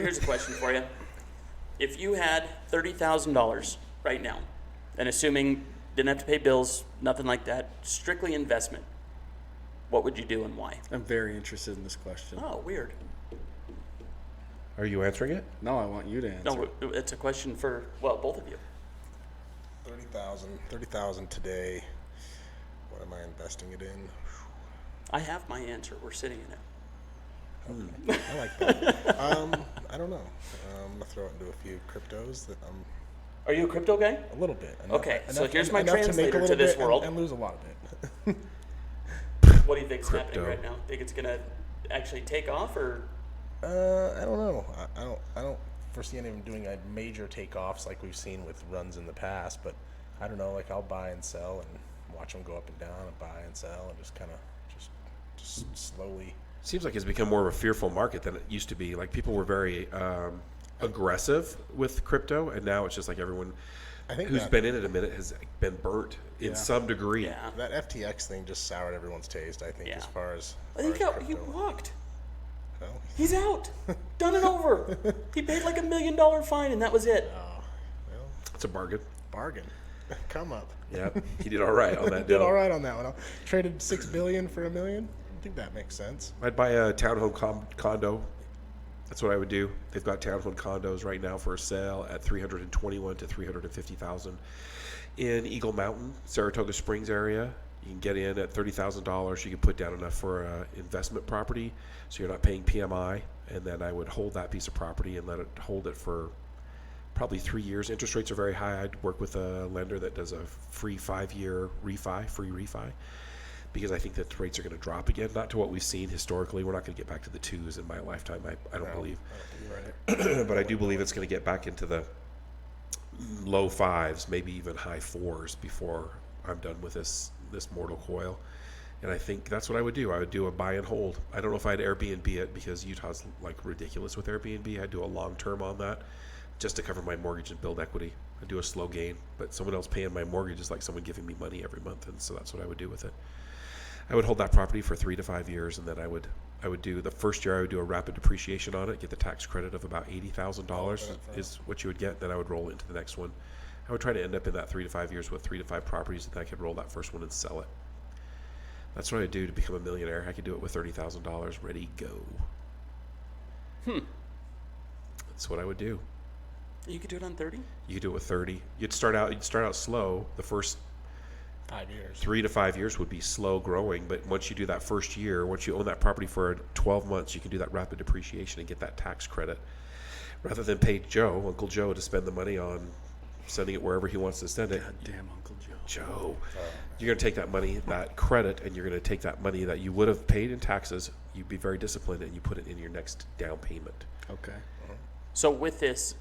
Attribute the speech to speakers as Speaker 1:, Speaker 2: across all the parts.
Speaker 1: Here's a question for you. If you had $30,000 right now, and assuming didn't have to pay bills, nothing like that, strictly investment, what would you do and why?
Speaker 2: I'm very interested in this question.
Speaker 1: Oh, weird.
Speaker 3: Are you answering it?
Speaker 2: No, I want you to answer.
Speaker 1: No, it's a question for, well, both of you.
Speaker 4: 30,000 today. What am I investing it in?
Speaker 1: I have my answer. We're sitting in it.
Speaker 4: Okay. I like that. I don't know. I'm gonna throw it into a few cryptos that I'm
Speaker 1: Are you a crypto guy?
Speaker 4: a little bit.
Speaker 1: Okay, so here's my
Speaker 4: enough to make a
Speaker 1: translator
Speaker 4: little
Speaker 1: to this
Speaker 4: bit
Speaker 1: world.
Speaker 4: and lose a lot of it.
Speaker 1: What do you think's
Speaker 3: Crypto.
Speaker 1: happening right now? Think it's gonna actually take off, or
Speaker 4: I don't know. I don't foresee any of them doing a major takeoffs like we've seen with runs in the past. But I don't know. Like I'll buy and sell and watch them go up and down and buy and sell and just kind of just slowly.
Speaker 3: Seems like it's become more of a fearful market than it used to be. Like people were very aggressive with crypto, and now it's just like everyone
Speaker 4: I think
Speaker 3: who's been in it a minute has been burnt in some degree.
Speaker 1: yeah?
Speaker 4: that FTX thing just soured everyone's taste. I think
Speaker 1: Yeah.
Speaker 4: as far as
Speaker 1: He
Speaker 4: crypto.
Speaker 1: walked.
Speaker 4: Well,
Speaker 1: He's out. Done and over. He paid like $1 million fine, and that was it.
Speaker 4: well,
Speaker 3: It's a bargain.
Speaker 4: bargain. Come up.
Speaker 3: Yeah, he did all right on that
Speaker 4: Did
Speaker 3: deal.
Speaker 4: all right on that one. Traded $6 billion for $1 million. I think that makes sense.
Speaker 3: I'd buy a townhome condo. That's what I would do. They've got townhome condos right now for sale at $321,000 to $350,000 in Eagle Mountain, Saratoga Springs area. You can get in at $30,000. You can put down enough for an investment property, so you're not paying PMI. And then I would hold that piece of property and let it hold it for probably 3 years. Interest rates are very high. I'd work with a lender that does a free 5-year free refi, because I think that the rates are going to drop again, not to what we've seen historically. We're not going to get back to the 2s in my lifetime, I don't believe. But I do believe it's going to get back into the low 5s, maybe even high 4s before I'm done with this mortal coil. And I think that's what I would do. I would do a buy and hold. I don't know if I'd Airbnb it, because Utah's like ridiculous with Airbnb. I'd do a long term on that just to cover my mortgage and build equity. I'd do a slow gain, but someone else paying my mortgage is like someone giving me money every month, and so that's what I would do with it. I would hold that property for 3 to 5 years, and then I would do the first year. I would do a rapid depreciation on it, get the tax credit of about $80,000 is what you would get. Then I would roll into the next one. I would try to end up in that 3 to 5 years with 3 to 5 properties, and then I could roll that first one and sell it. That's what I'd do to become a millionaire. I could do it with $30,000 ready, go. That's what I would do.
Speaker 1: You could do it on 30?
Speaker 3: You could do it with 30. You'd start out slow. The first
Speaker 4: 5 years.
Speaker 3: 3 to 5 years would be slow growing, but once you do that first year, once you own that property for 12 months, you can do that rapid depreciation and get that tax credit, rather than pay Uncle Joe, to spend the money on sending it wherever he wants to send it.
Speaker 2: God damn Uncle Joe.
Speaker 3: Joe, you're going to take that money, that credit, and you're going to take that money that you would have paid in taxes. You'd be very disciplined, and you put it in your next down payment.
Speaker 2: Okay.
Speaker 1: So with this,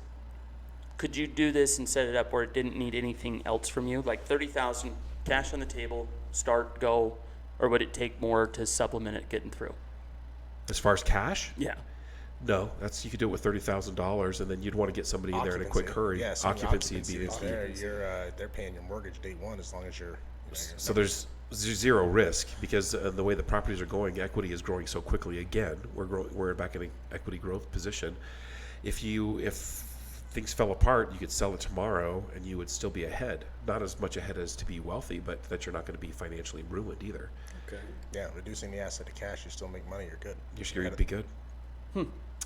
Speaker 1: could you do this and set it up where it didn't need anything else from you? Like 30,000 cash on the table, start, go, or would it take more to supplement it getting through?
Speaker 3: As far as cash,
Speaker 1: Yeah.
Speaker 3: no, you could do it with $30,000, and then you'd want to get somebody in there in a quick hurry.
Speaker 4: Yeah, so
Speaker 3: Occupancy would be
Speaker 4: is
Speaker 3: the
Speaker 4: there. They're paying your mortgage day one as long as you're.
Speaker 3: So there's zero risk, because the way the properties are going, equity is growing so quickly. Again, we're back in an equity growth position. If things fell apart, you could sell it tomorrow and you would still be ahead. Not as much ahead as to be wealthy, but that you're not going to be financially ruined either.
Speaker 2: Okay.
Speaker 4: Yeah, reducing the asset to cash, you still make money. You're good.
Speaker 3: You're going to be good.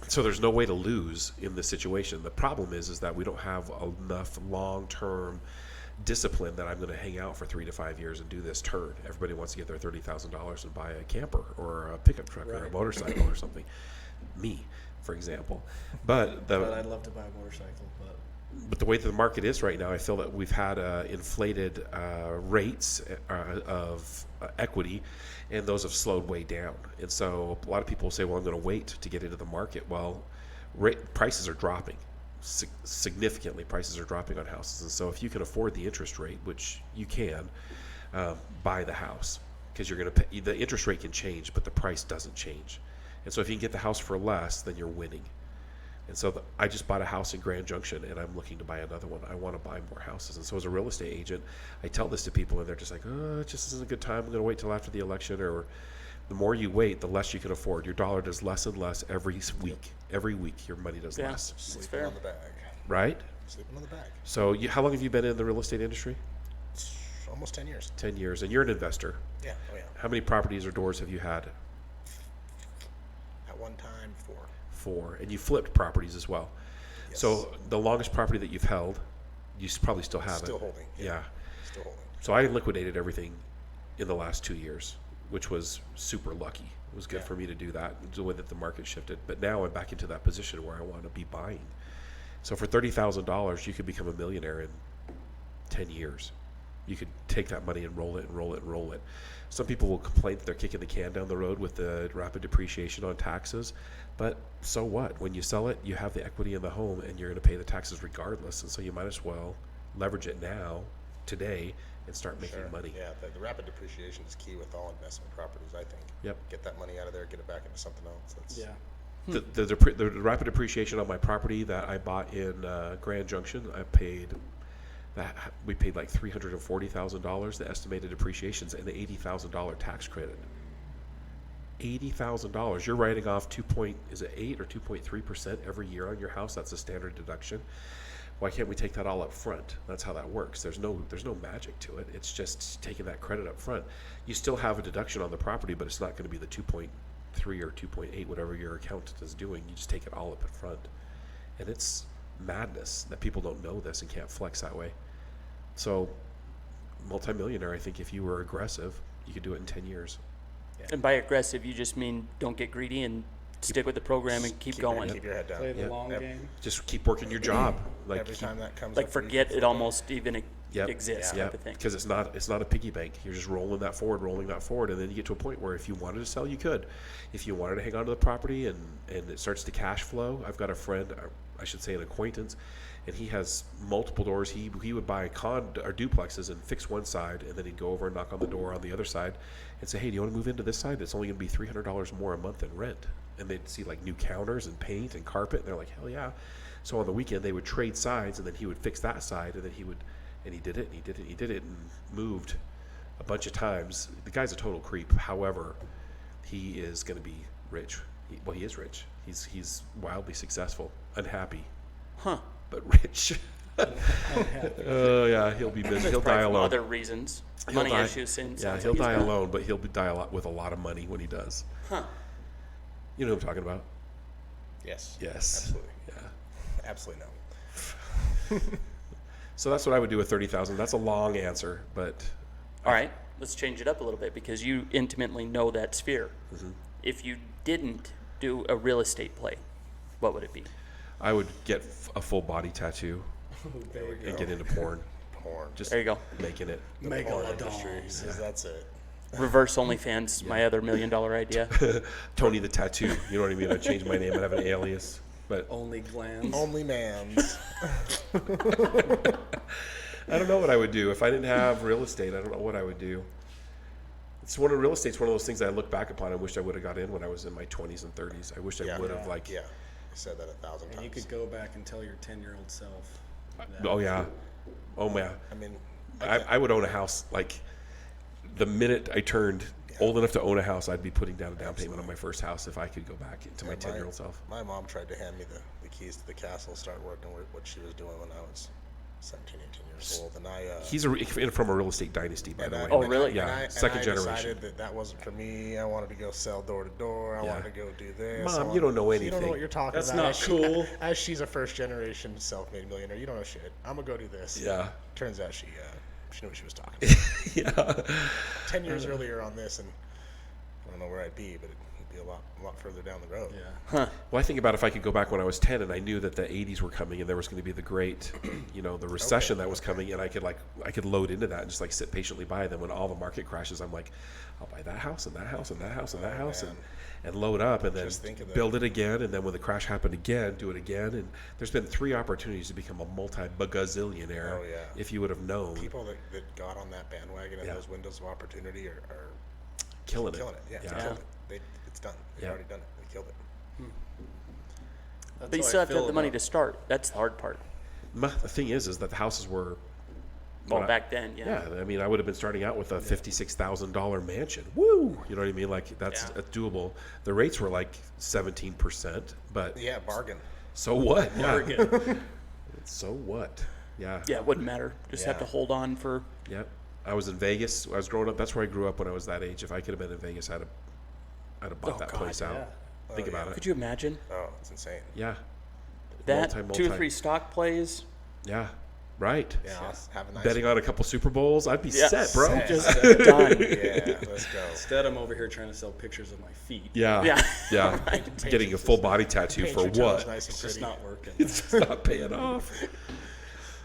Speaker 3: So there's no way to lose in this situation. The problem is that we don't have enough long-term discipline that I'm going to hang out for 3 to 5 years and do this turn. Everybody wants to get their $30,000 and buy a camper or a pickup truck or a motorcycle or something. Me, for example. But
Speaker 2: I'd love to buy a motorcycle,
Speaker 3: but the way that the market is right now, I feel that we've had inflated rates of equity, and those have slowed way down. And so a lot of people say, well, I'm going to wait to get into the market. Well, prices are dropping significantly. Prices are dropping on houses. And so if you can afford the interest rate, which you can, buy the house, because you're going to pay. The interest rate can change, but the price doesn't change. And so if you can get the house for less, then you're winning. And so I just bought a house in Grand Junction, and I'm looking to buy another one. I want to buy more houses. And so as a real estate agent, I tell this to people, and they're just like, oh, it just isn't a good time. I'm going to wait till after the election, or The more you wait, the less you can afford. Your dollar does less and less every week. Every week, your money does
Speaker 1: Yeah.
Speaker 3: less.
Speaker 1: It's
Speaker 4: Sleeping
Speaker 1: fair.
Speaker 4: on the bag.
Speaker 3: Right?
Speaker 4: Sleeping on the bag.
Speaker 3: So how long have you been in the real estate industry?
Speaker 4: Almost 10 years.
Speaker 3: 10 years. And you're an investor.
Speaker 4: Yeah. Oh, yeah.
Speaker 3: How many properties or doors have you had?
Speaker 4: At one time, 4.
Speaker 3: 4. And you flipped properties as well.
Speaker 4: Yes.
Speaker 3: So the longest property that you've held, you probably still have
Speaker 4: Still
Speaker 3: it.
Speaker 4: holding.
Speaker 3: Yeah.
Speaker 4: Still holding.
Speaker 3: So I liquidated everything in the last 2 years, which was super lucky. It was good
Speaker 4: Yeah.
Speaker 3: for me to do that, the way that the market shifted. But now I'm back into that position where I want to be buying. So for $30,000, you could become a millionaire in 10 years. You could take that money and roll it and roll it and roll it. Some people will complain that they're kicking the can down the road with the rapid depreciation on taxes. But so what? When you sell it, you have the equity in the home and you're going to pay the taxes regardless. And so you might as well leverage it now, today, and start making money.
Speaker 4: Yeah, the rapid depreciation is key with all investment properties, I think.
Speaker 3: Yep.
Speaker 4: Get that money out of there, get it back into something else. That's,
Speaker 2: Yeah.
Speaker 3: The rapid depreciation on my property that I bought in Grand Junction, we paid like $340,000. The estimated depreciation's and the $80,000 tax credit. $80,000. You're writing off 8 or 2.3% every year on your house. That's a standard deduction. Why can't we take that all up front? That's how that works. There's no magic to it. It's just taking that credit up front. You still have a deduction on the property, but it's not going to be the 2.3 or 2.8, whatever your accountant is doing. You just take it all up in front. And it's madness that people don't know this and can't flex that way. So, multimillionaire, I think if you were aggressive, you could do it in 10 years.
Speaker 1: And by aggressive, you just mean don't get greedy and stick with the program and keep going.
Speaker 4: Keep your head down.
Speaker 2: Play the
Speaker 3: Yep.
Speaker 2: long
Speaker 4: Yep.
Speaker 2: game.
Speaker 3: Just keep working your job. Like
Speaker 4: Every time that comes
Speaker 1: Like
Speaker 4: up, where you
Speaker 1: forget
Speaker 4: can
Speaker 1: it
Speaker 4: flip
Speaker 1: almost even
Speaker 3: Yep.
Speaker 1: exists type of thing.
Speaker 3: Because it's not a piggy bank. You're just rolling that forward, and then you get to a point where if you wanted to sell, you could. If you wanted to hang on to the property and it starts to cash flow, I've got a friend, I should say an acquaintance, and he has multiple doors. He would buy or duplexes and fix one side, and then he'd go over and knock on the door on the other side and say, hey, do you want to move into this side? It's only going to be $300 more a month in rent. And they'd see like new counters and paint and carpet, and they're like, hell yeah. So on the weekend, they would trade sides, and then he would fix that side, and then he did it, and moved a bunch of times. The guy's a total creep. However, he is going to be rich. He is rich. He's wildly successful, unhappy, but rich. Oh yeah, he'll be busy. He'll die
Speaker 1: Probably from
Speaker 3: alone.
Speaker 1: other reasons,
Speaker 3: He'll
Speaker 1: money
Speaker 3: die-
Speaker 1: issues. And
Speaker 3: Yeah,
Speaker 1: sounds
Speaker 3: he'll
Speaker 1: like he's
Speaker 3: die
Speaker 1: got-
Speaker 3: alone, but he'll die with a lot of money when he does.
Speaker 1: Huh.
Speaker 3: You know what I'm talking about?
Speaker 4: Yes.
Speaker 3: Yes.
Speaker 4: Absolutely.
Speaker 3: Yeah.
Speaker 4: Absolutely no.
Speaker 3: So that's what I would do with 30,000. That's a long answer, but
Speaker 1: All right, let's change it up a little bit because you intimately know that sphere.
Speaker 3: Mm-hmm.
Speaker 1: If you didn't do a real estate play, what would it be?
Speaker 3: I would get a full body tattoo
Speaker 2: There you
Speaker 3: and
Speaker 2: go.
Speaker 3: get into porn.
Speaker 4: Porn.
Speaker 3: Just
Speaker 1: There you go.
Speaker 3: making it.
Speaker 4: The porn
Speaker 2: Megalodons.
Speaker 4: industry says that's it.
Speaker 1: Reverse OnlyFans, my other $1 million idea.
Speaker 3: Tony the Tattoo. You know what I mean? I changed my name and have an alias. But
Speaker 2: Only glands.
Speaker 4: Only man's.
Speaker 3: I don't know what I would do if I didn't have real estate. I don't know what I would do. Real estate's one of those things I look back upon and wish I would have got in when I was in my 20s and 30s. I wish I would have
Speaker 4: Yeah. I said that 1,000
Speaker 2: And
Speaker 4: times.
Speaker 2: you could go back and tell your 10-year-old self. that.
Speaker 3: Oh yeah, oh yeah.
Speaker 4: I mean,
Speaker 3: I would own a house like the minute I turned old enough to own a house. I'd be putting down a down payment on my first house if I could go back to my 10-year-old self.
Speaker 4: My mom tried to hand me the keys to the castle, start working with what she was doing when I was 17, 18 years old. And
Speaker 3: He's from a real estate dynasty, by the way.
Speaker 1: Oh, really?
Speaker 3: Yeah,
Speaker 4: and
Speaker 3: second
Speaker 4: I
Speaker 3: generation.
Speaker 4: decided that wasn't for me. I wanted to go sell door to door. I
Speaker 3: Yeah.
Speaker 4: wanted to go do this.
Speaker 3: Mom, you don't know
Speaker 4: You don't know
Speaker 3: anything.
Speaker 4: what you're talking
Speaker 2: That's
Speaker 4: about.
Speaker 2: not
Speaker 4: As
Speaker 2: cool.
Speaker 4: As she's a first generation self-made millionaire, you don't know shit. I'm gonna go do this.
Speaker 3: Yeah.
Speaker 4: Turns out she knew what she was talking about.
Speaker 3: Yeah.
Speaker 4: 10 years earlier on this, and I don't know where I'd be, but it'd be a lot further down the road.
Speaker 2: Yeah.
Speaker 3: Well, I think about if I could go back when I was 10 and I knew that the 80s were coming and there was going to be the great, the recession that was coming, and I could load into that and just like sit patiently by. Then when all the market crashes, I'm like, I'll buy that house and that house and that house and that house and load up and then
Speaker 4: Just think of that.
Speaker 3: build it again. And then when the crash happened again, do it again. And there's been 3 opportunities to become a multi-bagazillionaire.
Speaker 4: Oh, yeah.
Speaker 3: If you would have known.
Speaker 4: People that got on that bandwagon and
Speaker 3: Yeah.
Speaker 4: those windows of opportunity are
Speaker 3: Killing it.
Speaker 4: killing it. Yeah,
Speaker 3: Yeah.
Speaker 4: They killed it. It's done. They've
Speaker 3: Yeah.
Speaker 4: already done it. They killed it.
Speaker 2: That's
Speaker 1: But you
Speaker 2: how I
Speaker 1: still have to
Speaker 2: feel
Speaker 1: have the money
Speaker 2: about-
Speaker 1: to start. That's the hard part.
Speaker 3: The thing is that the houses were
Speaker 1: Well, back then,
Speaker 3: Yeah, I mean, I would have been starting out with a $56,000 mansion. Woo! You know what I mean? Like, that's doable. The rates were like 17%, but
Speaker 4: Yeah, bargain.
Speaker 3: so what?
Speaker 2: Bargain.
Speaker 3: Yeah. So what? Yeah.
Speaker 1: Yeah, it wouldn't matter. Just have to
Speaker 4: Yeah.
Speaker 1: hold on for.
Speaker 3: Yep. I was in Vegas. I was growing up. That's where I grew up when I was that age. If I could have been in Vegas, I'd have bought that
Speaker 1: God,
Speaker 3: place out.
Speaker 2: yeah.
Speaker 3: Think about it.
Speaker 1: Could you imagine
Speaker 4: Oh, it's insane.
Speaker 3: Yeah.
Speaker 1: that?
Speaker 3: Multi-
Speaker 1: 2 or 3 stock plays.
Speaker 3: Yeah. Right.
Speaker 4: Yeah, I'll have a nice
Speaker 3: Betting on a couple Super Bowls, I'd be
Speaker 1: Yeah.
Speaker 3: set, bro.
Speaker 4: Set.
Speaker 1: Just done.
Speaker 4: Yeah, let's go.
Speaker 2: Instead, I'm over here trying to sell pictures of my feet.
Speaker 3: Yeah.
Speaker 1: Yeah.
Speaker 3: Yeah. Getting a full body tattoo
Speaker 4: Paint
Speaker 3: for
Speaker 4: your toes
Speaker 3: what?
Speaker 4: nice and
Speaker 2: It's just
Speaker 4: pretty.
Speaker 2: not working.
Speaker 3: It's just not paying off.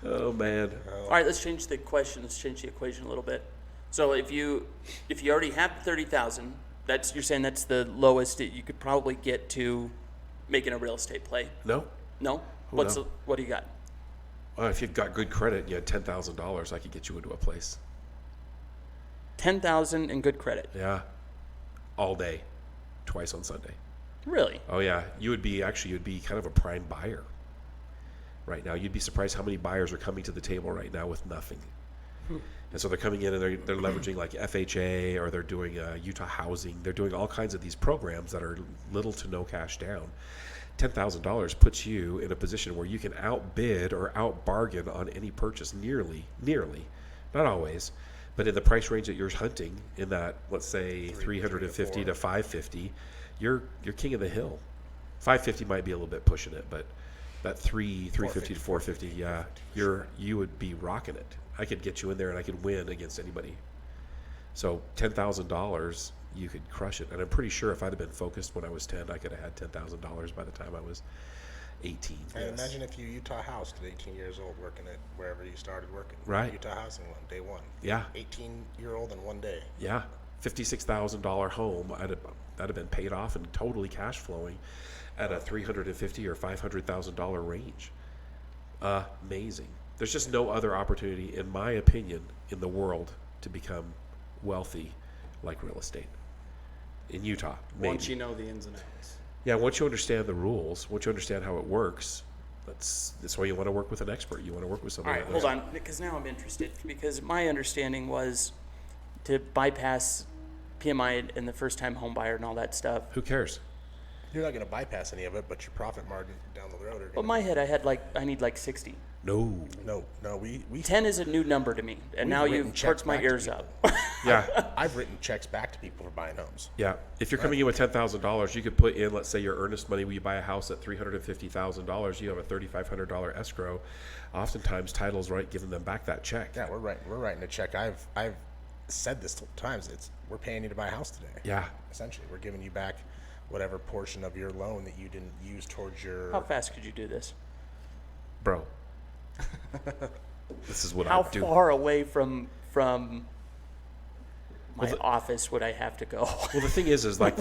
Speaker 3: Oh man.
Speaker 1: All right, let's change the question. Let's change the equation a little bit. So if you already have 30,000, you're saying that's the lowest that you could probably get to making a real estate play.
Speaker 3: No.
Speaker 1: No?
Speaker 3: no.
Speaker 1: What do you got?
Speaker 3: If you've got good credit and you had $10,000, I could get you into a place.
Speaker 1: 10,000 in good credit.
Speaker 3: Yeah. All day. Twice on Sunday.
Speaker 1: Really?
Speaker 3: Oh yeah. You'd be kind of a prime buyer right now. You'd be surprised how many buyers are coming to the table right now with nothing. And so they're coming in and they're leveraging like FHA, or they're doing Utah housing. They're doing all kinds of these programs that are little to no cash down. $10,000 puts you in a position where you can outbid or outbargain on any purchase nearly, not always, but in the price range that you're hunting, in that, let's say 350 to 550, you're king of the hill. 550 might be a little bit pushing it, but that 350 to 450, yeah, you would be rocking it. I could get you in there and I could win against anybody. So $10,000, you could crush it. And I'm pretty sure if I'd have been focused when I was 10, I could have had $10,000 by the time I was 18.
Speaker 4: And imagine if you Utah housed at 18 years old, working at wherever you started working.
Speaker 3: Right.
Speaker 4: Utah housing one, day one.
Speaker 3: Yeah.
Speaker 4: 18-year-old in one day.
Speaker 3: Yeah. $56,000 home, that'd have been paid off and totally cash flowing at a $350,000 or $500,000 range. Amazing. There's just no other opportunity, in my opinion, in the world to become wealthy like real estate. In Utah, maybe.
Speaker 2: Once you know the ins and outs.
Speaker 3: Yeah, once you understand the rules, once you understand how it works, that's why you want to work with an expert. You want to work with
Speaker 1: All
Speaker 3: somebody.
Speaker 1: right, hold on, because now I'm interested. Because my understanding was to bypass PMI and the first-time home buyer and all that stuff.
Speaker 3: Who cares?
Speaker 4: You're not going to bypass any of it, but your profit margin down the road are
Speaker 1: Well,
Speaker 4: going
Speaker 1: my head, I need like 60.
Speaker 3: No.
Speaker 4: No, we
Speaker 1: 10 is a new number to me, and
Speaker 4: We've
Speaker 1: now
Speaker 4: written
Speaker 1: you've
Speaker 4: checks
Speaker 1: perked my
Speaker 4: back to
Speaker 1: ears
Speaker 4: people.
Speaker 1: up.
Speaker 3: Yeah.
Speaker 4: I've written checks back to people for buying homes.
Speaker 3: Yeah. If you're coming in with $10,000, you could put in, let's say, your earnest money when you buy a house at $350,000. You have a $3,500 escrow. Oftentimes, title's right giving them back that check.
Speaker 4: Yeah, we're writing a check. I've said this times. We're paying you to buy a house today.
Speaker 3: Yeah.
Speaker 4: Essentially, we're giving you back whatever portion of your loan that you didn't use towards your.
Speaker 1: How fast could you do this?
Speaker 3: Bro. This is what
Speaker 1: How
Speaker 3: I do.
Speaker 1: far away from my office would I have to go?
Speaker 3: Well, the thing is like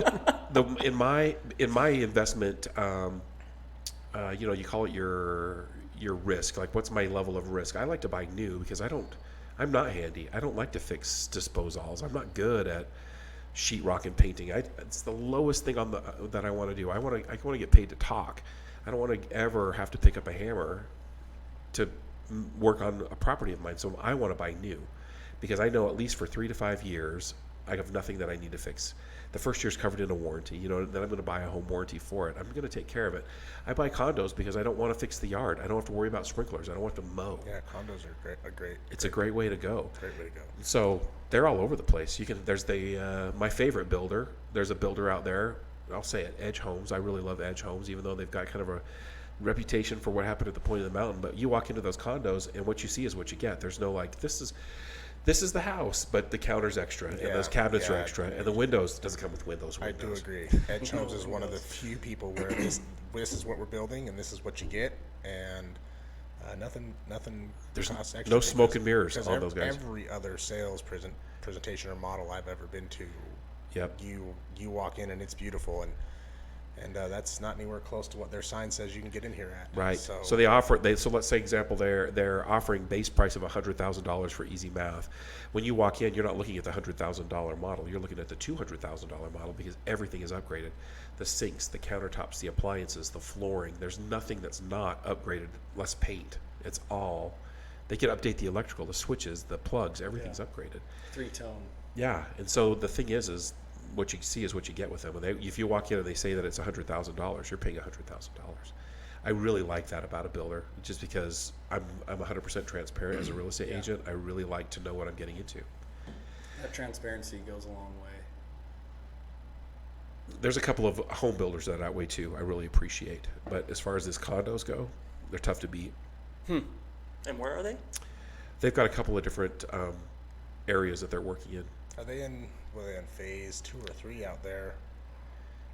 Speaker 3: in my investment, you call it your risk. Like, what's my level of risk? I like to buy new because I'm not handy. I don't like to fix disposals. I'm not good at sheetrock and painting. It's the lowest thing that I want to do. I want to get paid to talk. I don't want to ever have to pick up a hammer to work on a property of mine. So I want to buy new because I know at least for 3 to 5 years I have nothing that I need to fix. The first year's covered in a warranty, then I'm going to buy a home warranty for it. I'm going to take care of it. I buy condos because I don't want to fix the yard. I don't have to worry about sprinklers. I don't have to mow.
Speaker 4: Yeah, condos are great.
Speaker 3: It's a great way to go.
Speaker 4: Great way to go.
Speaker 3: So they're all over the place. There's my favorite builder. There's a builder out there. I'll say it, Edge Homes. I really love Edge Homes, even though they've got kind of a reputation for what happened at the point of the mountain. But you walk into those condos, and what you see is what you get. There's no like, this is the house, but the counter's extra, and those cabinets are extra, and the windows doesn't come with windows.
Speaker 4: I do agree. Edge Homes is one of the few people where this is what we're building, and this is what you get, and nothing.
Speaker 3: There's
Speaker 4: costs extra
Speaker 3: no smoke
Speaker 4: because-
Speaker 3: and mirrors
Speaker 4: because
Speaker 3: on those guys.
Speaker 4: Every other sales presentation or model I've ever been to,
Speaker 3: Yep.
Speaker 4: you walk in and it's beautiful, and that's not anywhere close to what their sign says you can get in here at.
Speaker 3: Right.
Speaker 4: So
Speaker 3: they offer. So let's say example, they're offering base price of $100,000 for easy math. When you walk in, you're not looking at the $100,000 model. You're looking at the $200,000 model because everything is upgraded. The sinks, the countertops, the appliances, the flooring. There's nothing that's not upgraded. Less paint. It's all. They can update the electrical, the switches, the plugs, everything's upgraded.
Speaker 2: 3-tone.
Speaker 3: Yeah, and so the thing is what you see is what you get with them. And if you walk in and they say that it's $100,000, you're paying $100,000. I really like that about a builder, just because I'm 100% transparent as a real estate agent. I really like to know what I'm getting into.
Speaker 2: That transparency goes a long way.
Speaker 3: There's a couple of home builders that way too. I really appreciate, but as far as these condos go, they're tough to beat.
Speaker 1: And where are they?
Speaker 3: They've got a couple of different areas that they're working in.
Speaker 4: Are they in phase 2 or 3 out there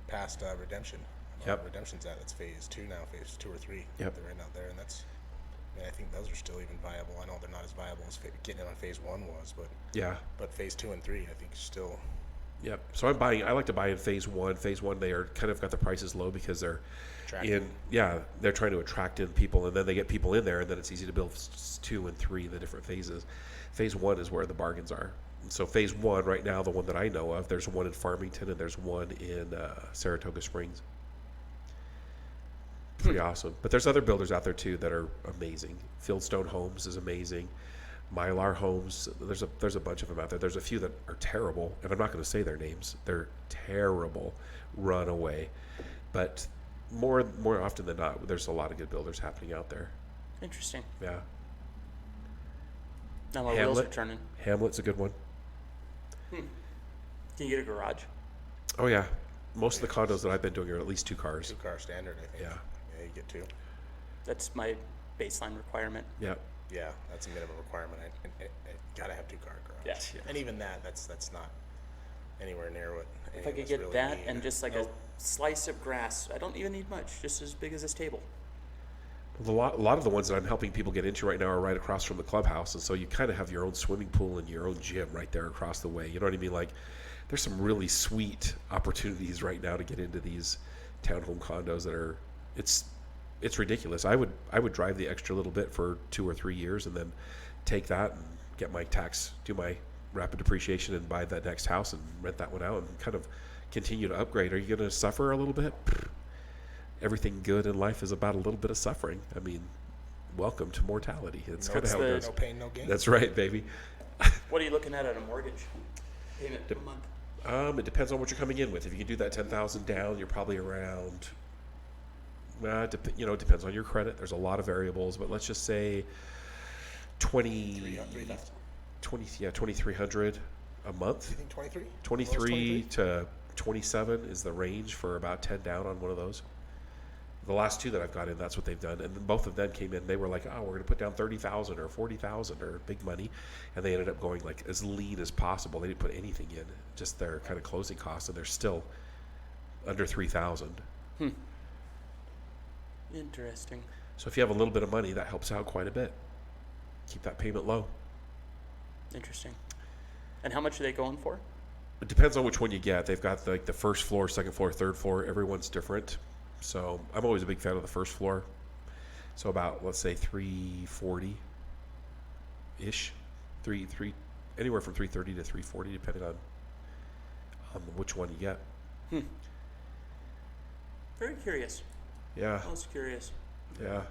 Speaker 4: past Redemption?
Speaker 3: Yep.
Speaker 4: Redemption's at its phase 2 now, phase 2 or 3.
Speaker 3: Yep.
Speaker 4: They're right out there, and I think those are still even viable. I know they're not as viable as getting in on phase 1 was, but phase 2 and 3 I think still.
Speaker 3: Yep. So I like to buy in phase 1. Phase 1, they are kind of got the prices low because they're they're trying to attract in people, and then they get people in there, and then it's easy to build 2 and 3, the different phases. Phase 1 is where the bargains are. So phase 1 right now, the one that I know of, there's one in Farmington and there's one in Saratoga Springs. Pretty awesome. But there's other builders out there too that are amazing. Fieldstone Homes is amazing. Mylar Homes, there's a bunch of them out there. There's a few that are terrible, and I'm not going to say their names. They're terrible, run away. But more often than not, there's a lot of good builders happening out there.
Speaker 1: Interesting.
Speaker 3: Yeah.
Speaker 1: Now my wheels are turning.
Speaker 3: Hamlet's a good one.
Speaker 1: Can you get a garage?
Speaker 3: Oh yeah. Most of the condos that I've been doing are at least 2 cars.
Speaker 4: 2-car standard, I think.
Speaker 3: Yeah.
Speaker 4: Yeah, you get 2.
Speaker 1: That's my baseline requirement.
Speaker 3: Yeah.
Speaker 4: Yeah, that's a minimum requirement. I gotta have 2-car garage.
Speaker 1: Yeah.
Speaker 4: And even that's not anywhere near what.
Speaker 1: If I could get that and just like a slice of grass, I don't even need much, just as big as this table.
Speaker 3: A lot of the ones that I'm helping people get into right now are right across from the clubhouse, and so you kind of have your own swimming pool and your own gym right there across the way. You know what I mean? Like, there's some really sweet opportunities right now to get into these townhome condos that are it's ridiculous. I would drive the extra little bit for 2 or 3 years and then take that and get my do my rapid depreciation and buy that next house and rent that one out and kind of continue to upgrade. Are you going to suffer a little bit? Everything good in life is about a little bit of suffering. I mean, welcome to mortality. It's kind of how it goes.
Speaker 4: No pain, no gain.
Speaker 3: That's right, baby.
Speaker 1: What are you looking at a mortgage payment per month?
Speaker 3: It depends on what you're coming in with. If you can do that $10,000 down, you're probably around. It depends on your credit. There's a lot of variables, but let's just say $2,300 a month.
Speaker 4: You think 23?
Speaker 3: 23 to 27 is the range for about 10 down on one of those. The last 2 that I've got in, that's what they've done. And then both of them came in. They were like, oh, we're going to put down 30,000 or 40,000 or big money. And they ended up going like as lean as possible. They didn't put anything in, just their kind of closing costs. And they're still under 3,000.
Speaker 1: Interesting.
Speaker 3: So if you have a little bit of money, that helps out quite a bit. Keep that payment low.
Speaker 1: Interesting. And how much are they going for?
Speaker 3: It depends on which one you get. They've got like the first floor, second floor, third floor. Everyone's different. So I'm always a big fan of the first floor. So about, let's say, 340-ish. Anywhere from 330 to 340, depending on which one you get.
Speaker 1: Very curious.
Speaker 3: Yeah.
Speaker 1: I was curious.
Speaker 3: Yeah.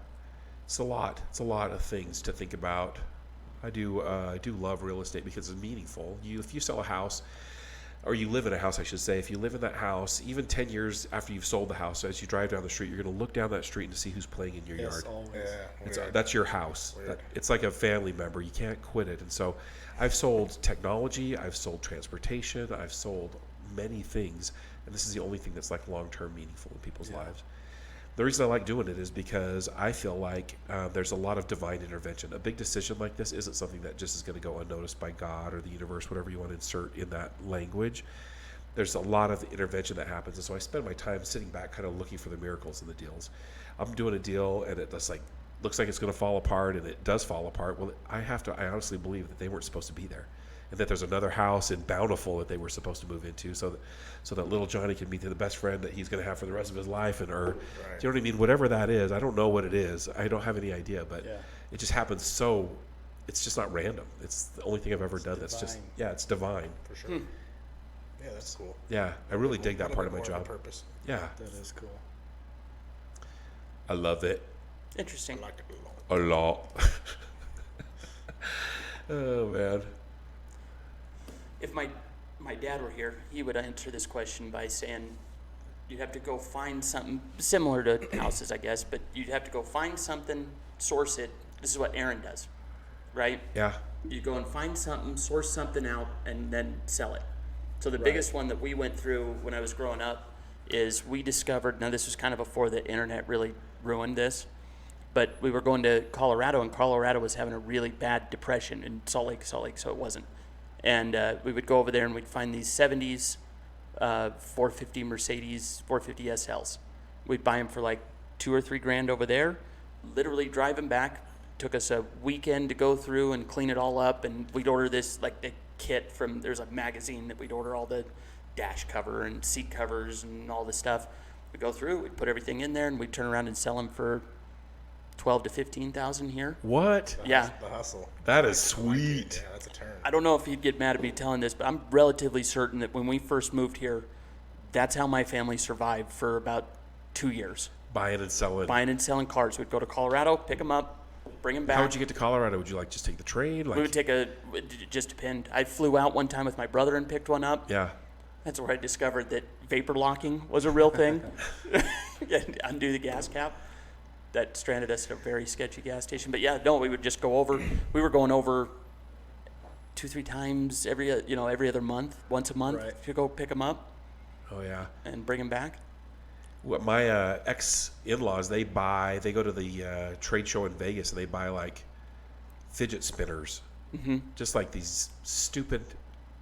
Speaker 3: It's a lot. It's a lot of things to think about. I do love real estate because it's meaningful. If you sell a house, or you live in a house, I should say, if you live in that house, even 10 years after you've sold the house, as you drive down the street, you're going to look down that street and see who's playing in your yard.
Speaker 2: Always.
Speaker 4: Yeah,
Speaker 3: That's your house. It's like a family member. You can't quit it. And so I've sold technology. I've sold transportation. I've sold many things. And this is the only thing that's like long-term meaningful in people's lives. The reason I like doing it is because I feel like there's a lot of divine intervention. A big decision like this isn't something that just is going to go unnoticed by God or the universe, whatever you want to insert in that language. There's a lot of intervention that happens. And so I spend my time sitting back kind of looking for the miracles in the deals. I'm doing a deal and it just like looks like it's going to fall apart, and it does fall apart. Well, I honestly believe that they weren't supposed to be there, and that there's another house in Bountiful that they were supposed to move into, so that little Johnny can meet the best friend that he's going to have for the rest of his life, do you know what I mean? Whatever that is, I don't know what it is. I don't have any idea, but it just happens. So it's just not random. It's the only thing I've ever done. That's just it's divine.
Speaker 4: For sure. Yeah, that's cool.
Speaker 3: Yeah, I really dig that part of my job.
Speaker 4: Purpose.
Speaker 3: Yeah,
Speaker 2: That is cool.
Speaker 3: I love it
Speaker 1: Interesting.
Speaker 4: I like it
Speaker 3: a lot. Oh man.
Speaker 1: If my dad were here, he would answer this question by saying, you'd have to go find something similar to houses, I guess, but you'd have to go find something, source it. This is what Aaron does, right?
Speaker 3: Yeah.
Speaker 1: You go and find something, source something out, and then sell it. So the biggest one that we went through when I was growing up is we discovered, now this was kind of before the internet really ruined this, but we were going to Colorado, and Colorado was having a really bad depression in Salt Lake, so it wasn't. And we would go over there and we'd find these 70s 450 Mercedes 450 SLs. We'd buy them for like $2 or $3 grand over there, literally drive them back. Took us a weekend to go through and clean it all up, and we'd order this, like the kit from, there's a magazine that we'd order all the dash cover and seat covers and all this stuff. We'd go through, we'd put everything in there, and we'd turn around and sell them for 12 to 15,000 here.
Speaker 3: What?
Speaker 1: Yeah.
Speaker 4: The hustle.
Speaker 3: That is sweet.
Speaker 4: Yeah, that's a turn.
Speaker 1: I don't know if he'd get mad at me telling this, but I'm relatively certain that when we first moved here, that's how my family survived for about 2 years.
Speaker 3: Buying and selling.
Speaker 1: Buying and selling cars. We'd go to Colorado, pick them up, bring them back.
Speaker 3: How would you get to Colorado? Would you like just take the train? Like,
Speaker 1: We would take it just depend. I flew out one time with my brother and picked one up.
Speaker 3: yeah.
Speaker 1: That's where I discovered that vapor locking was a real thing. Undo the gas cap. That stranded us at a very sketchy gas station. But yeah, no, we would just go over. We were going over 2-3 times every other month, once a month,
Speaker 2: Right.
Speaker 1: to go pick them up
Speaker 3: Oh yeah.
Speaker 1: and bring them back.
Speaker 3: What my ex-in-laws, they go to the trade show in Vegas and they buy like fidget spinners, just like these stupid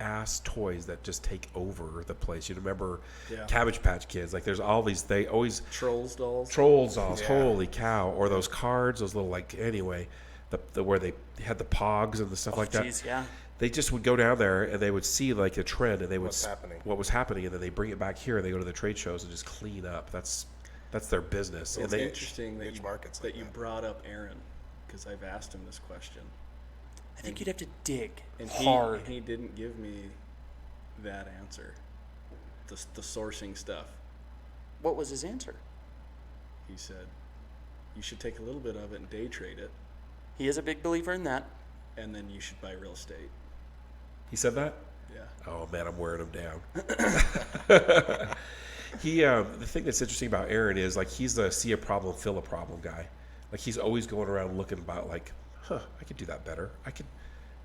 Speaker 3: ass toys that just take over the place. You remember
Speaker 2: Yeah.
Speaker 3: Cabbage Patch Kids? Like there's all these. They always
Speaker 2: Trolls dolls.
Speaker 3: Trolls dolls.
Speaker 4: Yeah.
Speaker 3: Holy cow! Or those cards, those little like anyway, the where they had the Pogs and the stuff like that.
Speaker 1: Jeez, yeah.
Speaker 3: They just would go down there and they would see like a trend and they would
Speaker 4: What's happening.
Speaker 3: what was happening, and then they bring it back here and they go to the trade shows and just clean up. That's their business.
Speaker 2: It's
Speaker 3: And they,
Speaker 2: interesting that
Speaker 4: niche
Speaker 2: you,
Speaker 4: markets
Speaker 2: that
Speaker 4: like
Speaker 2: you
Speaker 4: that.
Speaker 2: brought up Aaron, because I've asked him this question.
Speaker 1: I think you'd have to dig
Speaker 2: And
Speaker 1: hard.
Speaker 2: he didn't give me that answer. The sourcing stuff.
Speaker 1: What was his answer?
Speaker 2: He said, you should take a little bit of it and day trade it,
Speaker 1: He is a big believer in that.
Speaker 2: and then you should buy real estate.
Speaker 3: he said that.
Speaker 2: Yeah.
Speaker 3: Oh man, I'm wearing him down. He, the thing that's interesting about Aaron is like he's the see a problem, fill a problem guy. Like he's always going around looking about like, I could do that better.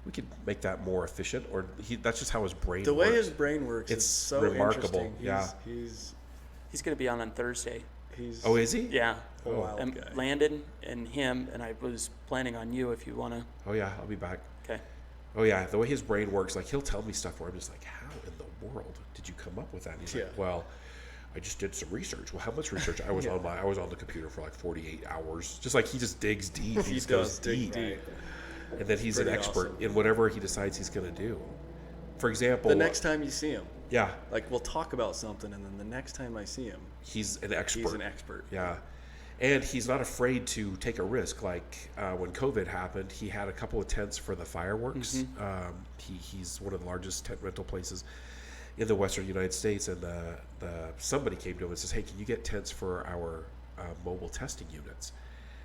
Speaker 3: We could make that more efficient. Or that's just how his brain
Speaker 2: The way
Speaker 3: works.
Speaker 2: his brain works
Speaker 3: It's
Speaker 2: is so
Speaker 3: remarkable,
Speaker 2: interesting.
Speaker 3: yeah.
Speaker 1: He's going to be on Thursday.
Speaker 2: He's
Speaker 3: Oh, is he?
Speaker 1: Yeah.
Speaker 2: a wild
Speaker 1: And
Speaker 2: guy.
Speaker 1: Landon and him, and I was planning on you if you want to.
Speaker 3: Oh yeah, I'll be back.
Speaker 1: Okay.
Speaker 3: Oh yeah, the way his brain works, like he'll tell me stuff where I'm just like, how in the world did you come up with that? And he's like,
Speaker 2: Yeah.
Speaker 3: well, I just did some research. Well, how much research? I was on the computer for like 48 hours. Just like he just digs deep.
Speaker 2: He
Speaker 3: just goes
Speaker 2: does dig deep.
Speaker 3: And then he's an
Speaker 2: Pretty
Speaker 3: expert
Speaker 2: awesome.
Speaker 3: in whatever he decides he's going to do. For example,
Speaker 2: The next time you see him,
Speaker 3: yeah,
Speaker 2: like we'll talk about something, and then the next time I see him,
Speaker 3: he's an expert.
Speaker 2: he's an expert.
Speaker 3: Yeah. And he's not afraid to take a risk. Like when COVID happened, he had a couple of tents for the fireworks. He's one of the largest tent rental places in the Western United States. And somebody came to him and says, hey, can you get tents for our mobile testing units?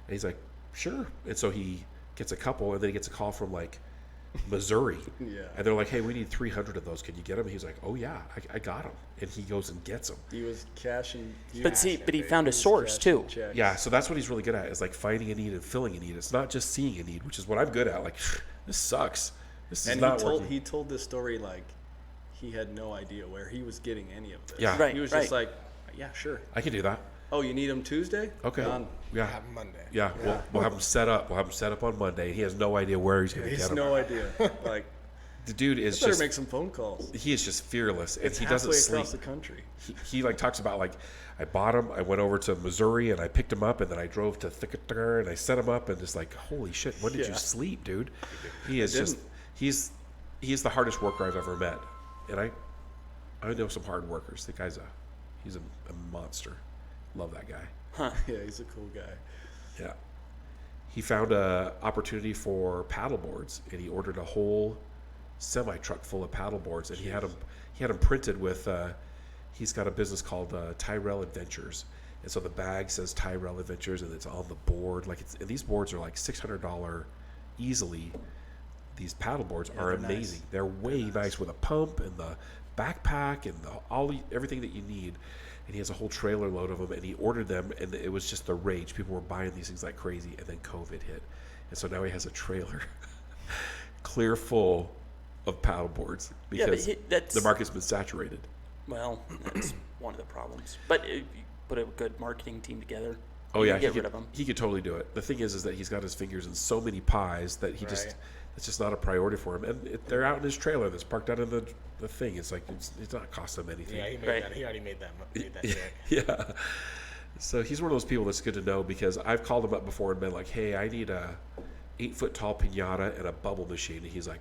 Speaker 3: And he's like, sure. And so he gets a couple, and then he gets a call from like Missouri.
Speaker 2: Yeah.
Speaker 3: And they're like, hey, we need 300 of those. Can you get them? He's like, oh, yeah, I got them. And he goes and gets them.
Speaker 2: He was cashing.
Speaker 1: But he found a source too.
Speaker 3: Yeah, so that's what he's really good at, is like finding a need and filling a need. It's not just seeing a need, which is what I'm good at. Like, this sucks. This is
Speaker 2: And
Speaker 3: not working.
Speaker 2: he told this story like he had no idea where he was getting any of this.
Speaker 3: Yeah.
Speaker 1: Right,
Speaker 2: He was
Speaker 1: right.
Speaker 2: just like, yeah, sure.
Speaker 3: I can do that.
Speaker 2: Oh, you need them Tuesday?
Speaker 3: Okay.
Speaker 2: Done.
Speaker 3: Yeah.
Speaker 4: Have Monday.
Speaker 3: Yeah, we'll have him set up. We'll have him set up on Monday. He has no idea where he's going to
Speaker 2: He
Speaker 3: get
Speaker 2: has
Speaker 3: them.
Speaker 2: no idea. Like,
Speaker 3: The dude is
Speaker 2: better
Speaker 3: just,
Speaker 2: make some phone calls.
Speaker 3: he is just fearless, and
Speaker 2: It's
Speaker 3: he
Speaker 2: halfway
Speaker 3: doesn't sleep.
Speaker 2: across the country.
Speaker 3: He like talks about like, I bought him, I went over to Missouri and I picked him up, and then I drove to Thicketer and I set him up, and just like, holy shit, when did you
Speaker 2: Yeah.
Speaker 3: sleep, dude? He is just,
Speaker 2: didn't.
Speaker 3: he's the hardest worker I've ever met, and I know some hard workers. The guy's he's a monster. Love that guy.
Speaker 2: Yeah, he's a cool guy.
Speaker 3: Yeah. He found a opportunity for paddle boards, and he ordered a whole semi truck full of paddle boards, and he had them printed with. He's got a business called Tyrell Adventures, and so the bag says Tyrell Adventures, and it's on the board. Like and these boards are like $600 easily these paddle boards are
Speaker 2: they're
Speaker 3: amazing.
Speaker 2: nice.
Speaker 3: They're way nice with a pump and the backpack and everything that you need. And he has a whole trailer load of them, and he ordered them, and it was just the rage. People were buying these things like crazy, and then COVID hit. And so now he has a trailer clear full of paddle boards because the market's been saturated.
Speaker 1: Well, that's one of the problems. But if you put a good marketing team together,
Speaker 3: Oh
Speaker 1: you
Speaker 3: yeah,
Speaker 1: can get rid of them.
Speaker 3: He could totally do it. The thing is that he's got his fingers in so many pies that he just it's just not a priority for him. And they're out in his trailer that's parked out in the thing. It's like it's not cost him anything.
Speaker 4: Yeah, he made that. He already made that check.
Speaker 3: Yeah. So he's one of those people that's good to know because I've called him up before and been like, "Hey, I need a 8-foot tall pinata and a bubble machine." And he's like,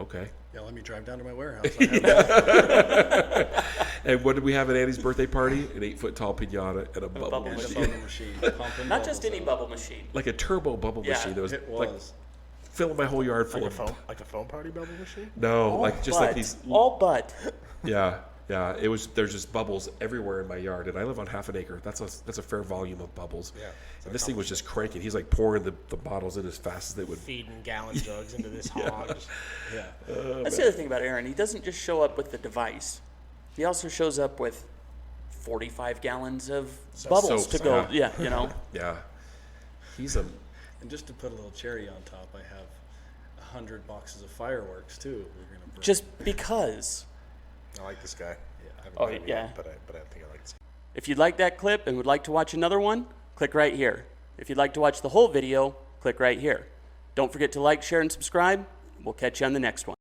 Speaker 3: "Okay."
Speaker 2: Yeah, let me drive down to my warehouse. I have that.
Speaker 3: And what did we have at Annie's birthday party? An 8-foot tall pinata and a bubble
Speaker 1: bubble
Speaker 2: And a
Speaker 3: machine.
Speaker 2: bubble machine. Pumping
Speaker 1: Not just
Speaker 2: bubbles
Speaker 1: any
Speaker 2: out.
Speaker 1: bubble machine.
Speaker 3: Like a turbo bubble
Speaker 1: Yeah,
Speaker 3: machine that was,
Speaker 2: It
Speaker 3: like
Speaker 2: was.
Speaker 3: filling my whole yard full
Speaker 4: Like
Speaker 3: of
Speaker 4: a foam party bubble machine.
Speaker 3: No,
Speaker 1: All
Speaker 3: like just
Speaker 1: but,
Speaker 3: like these.
Speaker 1: all but.
Speaker 3: Yeah. It was. There's just bubbles everywhere in my yard, and I live on half an acre. That's a fair volume of bubbles.
Speaker 4: Yeah.
Speaker 3: And this thing was just cranking. He's like pouring the bottles in as fast as they would.
Speaker 4: Feeding gallon jugs into this hog.
Speaker 2: Yeah.
Speaker 1: That's the other thing about Aaron. He doesn't just show up with the device. He also shows up with 45 gallons of bubbles
Speaker 3: soap,
Speaker 1: to go.
Speaker 3: yeah.
Speaker 1: Yeah, you know.
Speaker 3: Yeah. He's a.
Speaker 2: And just to put a little cherry on top, I have 100 boxes of fireworks too. We're gonna bring.
Speaker 1: Just because.
Speaker 4: I like this guy. I haven't
Speaker 1: Oh,
Speaker 4: met him
Speaker 1: yeah.
Speaker 4: yet, but I think I like this.
Speaker 1: If you'd like that clip and would like to watch another one, click right here. If you'd like to watch the whole video, click right here. Don't forget to like, share, and subscribe. We'll catch you on the next one.